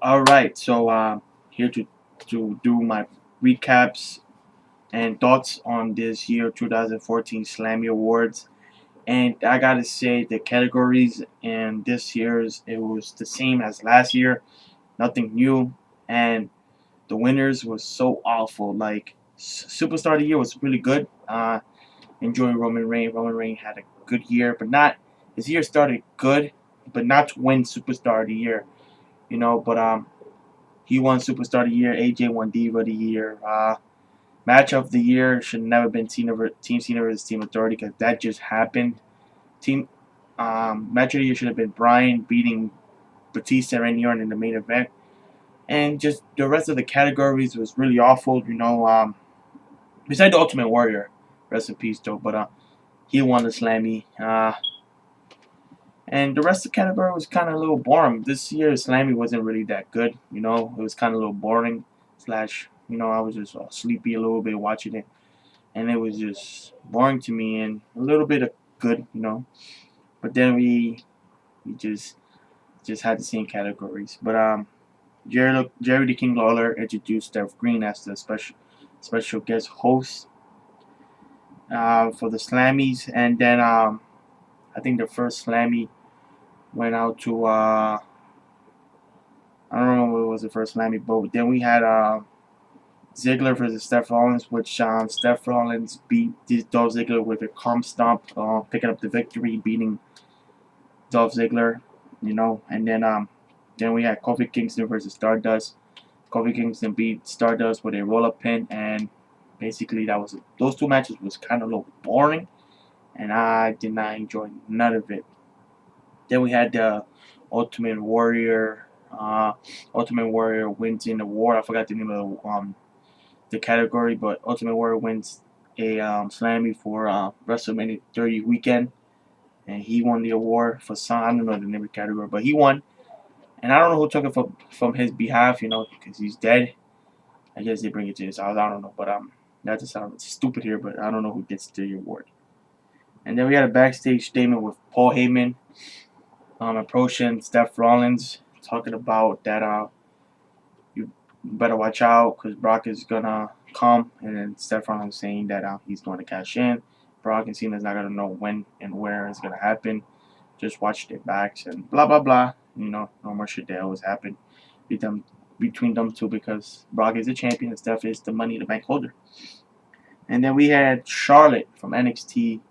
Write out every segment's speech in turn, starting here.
All right, so here to do my recaps and thoughts on this year 2014 Slammy Awards. And I gotta say the categories in this year's it was the same as last year, nothing new, and the winners was so awful. Like Superstar of the Year was really good. Enjoy Roman Reigns. Roman Reigns had a good year, but not his year started good, but not to win Superstar of the Year. But he won Superstar of the Year. AJ won Diva of the Year. Match of the Year should never been Team Cena versus Team Authority because that just happened. Team Match of the Year should have been Bryan beating Batista and Randy Orton in the main event. And just the rest of the categories was really awful. Besides the Ultimate Warrior, rest in peace though. But he won the Slammy. And the rest of the category was kind of a little boring. This year, Slammy wasn't really that good. It was kind of a little boring. Slash, I was just sleepy a little bit watching it, and it was just boring to me and a little bit of good. But then we just had the same categories. But Jerry the King Lawler introduced Steph Green as the special guest host for the Slammies, and then I think the first Slammy went out to I don't remember what was the first Slammy, but then we had Ziggler versus Seth Rollins, which Seth Rollins beat Dolph Ziggler with a calm stomp, picking up the victory, beating Dolph Ziggler, and then we had Kofi Kingston versus Stardust. Kofi Kingston beat Stardust with a roll-up pin, and basically those two matches was kind of a little boring, and I did not enjoy none of it. Then we had the Ultimate Warrior. Ultimate Warrior wins in the war. I forgot the name of the category, but Ultimate Warrior wins a Slammy for WrestleMania 30 weekend, and he won the award for some. I don't know the name of the category, but he won. And I don't know who took it from his behalf, because he's dead. I guess they bring it to his house. I don't know, but that just sounds stupid here, but I don't know who gets the award. And then we had a backstage statement with Paul Heyman approaching Seth Rollins, talking about that you better watch out because Brock is gonna come, and then Seth Rollins saying that he's going to cash in. Brock and Cena's not gonna know when and where it's gonna happen. Just watch their backs and blah blah blah. Normal shit that always happen between them two because Brock is the champion and Steph is the Money in the Bank holder. And then we had Charlotte from NXT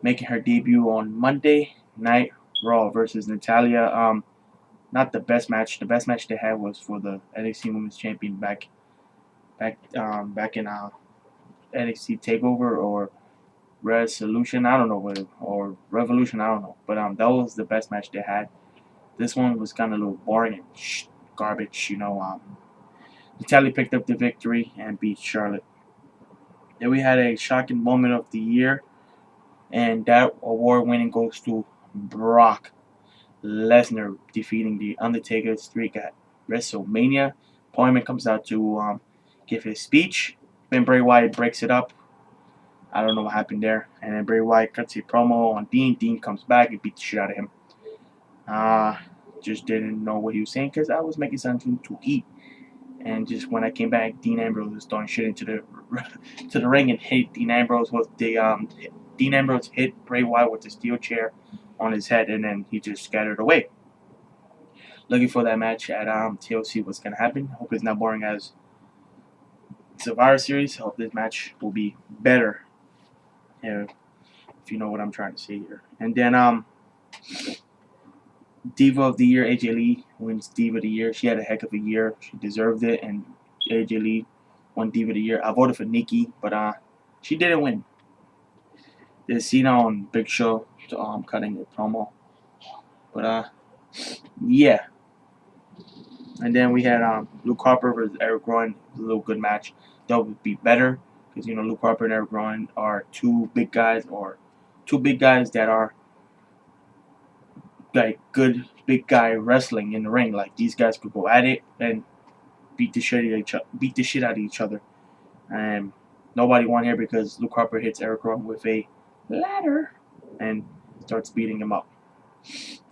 making her debut on Monday Night Raw versus Natalya. Not the best match. The best match they had was for the NXT Women's Champion back in NXT Takeover or Resolution. I don't know or Revolution. I don't know. But that was the best match they had. This one was kind of a little boring and garbage. Natalya picked up the victory and beat Charlotte. Then we had a shocking moment of the year, and that award winning goes to Brock Lesnar defeating the Undertaker's streak at WrestleMania. Paul Heyman comes out to give his speech. Then Bray Wyatt breaks it up. I don't know what happened there. And then Bray Wyatt cuts a promo on Dean. Dean comes back and beats the shit out of him. Just didn't know what he was saying because I was making something to eat. And just when I came back, Dean Ambrose was throwing shit into the ring and hit Dean Ambrose with the Dean Ambrose hit Bray Wyatt with the steel chair on his head, and then he just scattered away. Looking for that match at TLC. What's gonna happen? Hope it's not boring as Survivor Series. Hope this match will be better. If you know what I'm trying to say here. And then Diva of the Year, AJ Lee wins Diva of the Year. She had a heck of a year. She deserved it, and AJ Lee won Diva of the Year. I voted for Nikki, but she didn't win. There's Cena on Big Show cutting the promo. But yeah. And then we had Luke Harper versus Eric Rowan. A little good match. That would be better because Luke Harper and Eric Rowan are two big guys that are like good big guy wrestling in the ring. Like these guys could go at it and beat the shit out of each other. And nobody won here because Luke Harper hits Eric Rowan with a ladder and starts beating him up.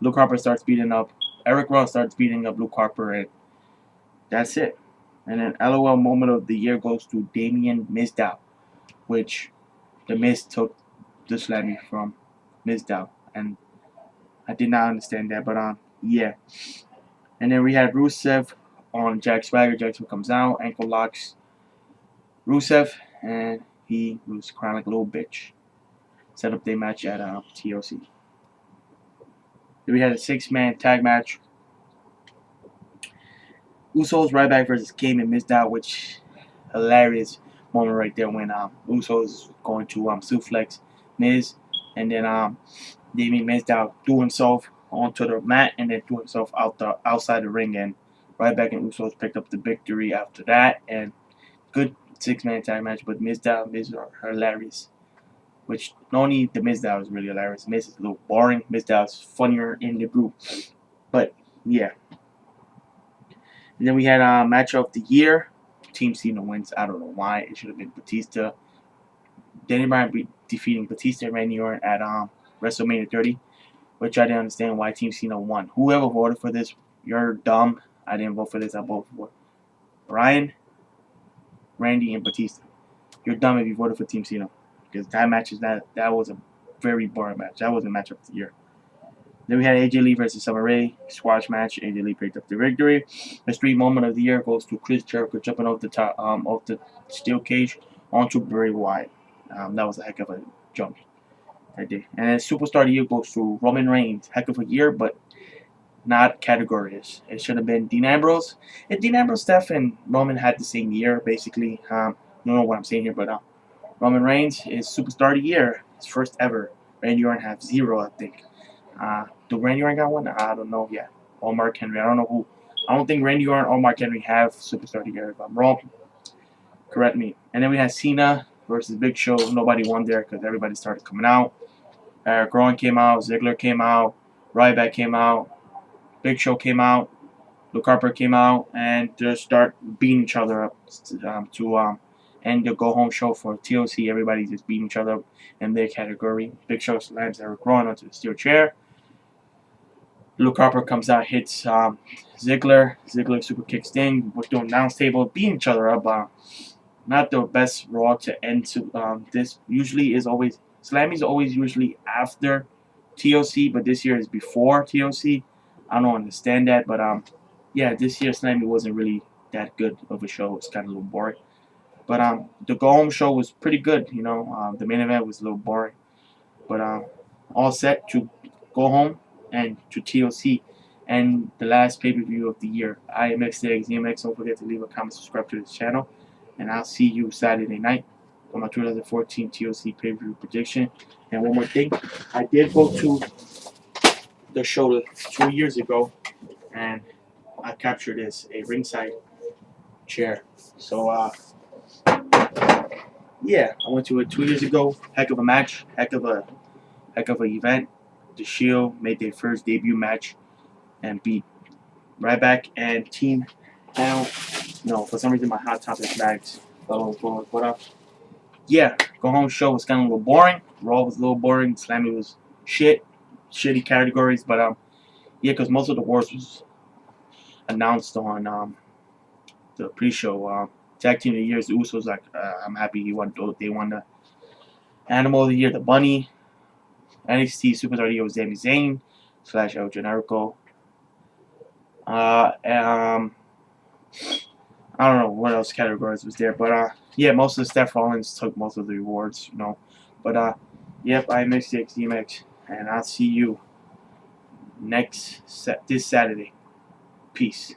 Luke Harper starts beating up Eric Ross starts beating up Luke Harper, and that's it. And then LOL moment of the year goes to Damien Mizdow, which the Miz took the Slammy from Mizdow, and I did not understand that, but yeah. And then we had Rusev on Jack Swagger. Jack Swagger comes out, ankle locks Rusev, and he was crying like a little bitch. Set up their match at TLC. Then we had a 6-man tag match. Usos Ryback versus Kane and Mizdow, which hilarious moment right there when Usos going to suplex Miz, and then Damien Mizdow threw himself onto the mat and then threw himself outside the ring, and Ryback and Usos picked up the victory after that, and good 6-man tag match. But Miz are hilarious. Which not only the Mizdow is really hilarious, Miz is a little boring. Mizdow is funnier in the group, but yeah. And then we had a match of the year. Team Cena wins. I don't know why. It should have been Batista. Danny Bryan defeating Batista and Randy Orton at WrestleMania 30, which I didn't understand why Team Cena won. Whoever voted for this, you're dumb. I didn't vote for this. I voted for Bryan, Randy, and Batista. You're dumb if you voted for Team Cena. Because that was a very boring match. That was a match of the year. Then we had AJ Lee versus Summer Rae squash match. AJ Lee picked up the victory. The street moment of the year goes to Chris Jericho jumping off the top off the steel cage onto Bray Wyatt. That was a heck of a jump that day. And then Superstar of the Year goes to Roman Reigns. Heck of a year, but not categories. It should have been Dean Ambrose. If Dean Ambrose, Steph, and Roman had the same year, basically. I don't know what I'm saying here, but Roman Reigns is Superstar of the Year. His first ever. Randy Orton have 0, I think. Do Randy Orton got one? I don't know. Yeah. Or Mark Henry. I don't know who. I don't think Randy Orton or Mark Henry have Superstar of the Year. If I'm wrong, correct me. And then we had Cena versus Big Show. Nobody won there because everybody started coming out. Eric Rowan came out. Ziggler came out. Ryback came out. Big Show came out. Luke Harper came out. And just start beating each other up to end the go-home show for TLC. Everybody just beating each other up in their category. Big Show slams Eric Rowan onto the steel chair. Luke Harper comes out, hits Ziggler. Ziggler super kicks Sting. We're doing announce table, beating each other up. Not the best Raw to end to this. Usually is always Slammy's always usually after TLC, but this year is before TLC. I don't understand that, but yeah, this year Slammy wasn't really that good of a show. It's kind of a little boring. But the go home show was pretty good. You know, the main event was a little boring, but all set to go home and to TLC and the last pay-per-view of the year. I am XDMX. Don't forget to leave a comment, subscribe to this channel, and I'll see you Saturday night for my 2014 TLC pay-per-view prediction. And one more thing, I did go to the show 2 years ago, and I captured as a ringside chair. So yeah, I went to it 2 years ago. Heck of a match, heck of a event. The Shield made their first debut match and beat Ryback and Team Now. No, for some reason my Hot Topic bags fell over. But yeah, go home show was kind of a little boring. Raw was a little boring. Slammy was shitty categories. But yeah, because most of the wars was announced on the pre-show. Tag Team of the Year, the Usos. Like I'm happy they won the Animal of the Year, the Bunny. NXT Superstar of the Year was Sami Zayn / El Generico. I don't know what else categories was there, but yeah, most of the Steph Rollins took most of the awards, you know. But yep, I'm XDMX, and I'll see you this Saturday. Peace.